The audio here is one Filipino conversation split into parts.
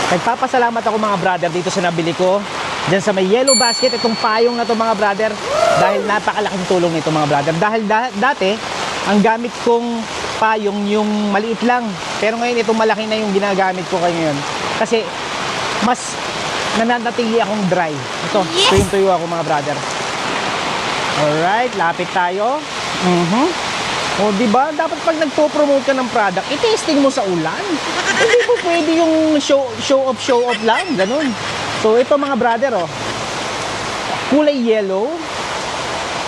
Nagpapasalamat ako mga brother dito sa nabili ko. Diyan sa may yellow basket, itong payong na to mga brother. Dahil napakalaking tulong nito mga brother. Dahil dati, ang gamit kong payong yung maliit lang. Pero ngayon itong malaki na yung ginagamit ko ngayon. Kasi mas nananatili akong dry. Ito, tuyong-tuyo ako mga brother. Alright, lapit tayo. O, diba? Dapat pag nagpo-promote ka ng product, i-testing mo sa ulan. Hindi po pwede yung show off lang. Ganun. So, ito mga brother, oh. Kulay yellow.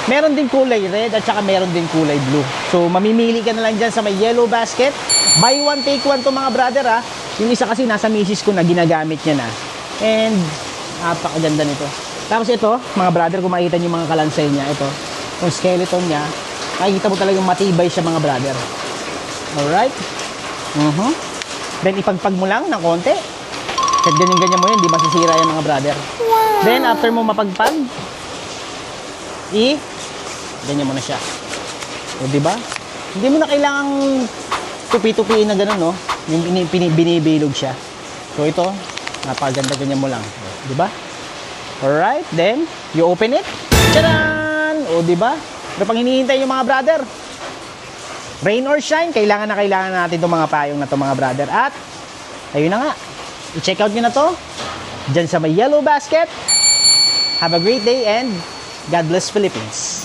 Meron din kulay red at saka meron din kulay blue. So, mamimili ka na lang dyan sa may yellow basket. Buy one, take one to mga brother, ha. Yung isa kasi nasa misis ko na ginagamit niya na. And, napakaganda nito. Tapos ito, mga brother, kung makikita niyo yung mga kalansay niya, ito, yung skeleton niya, makikita mo talagang matibay siya mga brother. Alright? Then ipagpag mo lang ng konti. Kahit ganyan-ganyan mo yun, hindi masisira yan mga brother. Wow. Then after mo mapagpag, ganyan mo na siya. O diba? Hindi mo na kailangang tupi-tupiin na gano'n, no? Yung binibilog siya. So ito, napaganda ganyan mo lang. O, diba? Alright, then you open it. Tcharan! O diba? Pero pang hinihintay yung mga brother, rain or shine, kailangan natin itong mga payong na to mga brother. At, ayun na nga, i-check out nyo na to dyan sa may yellow basket. Have a great day and God bless Philippines.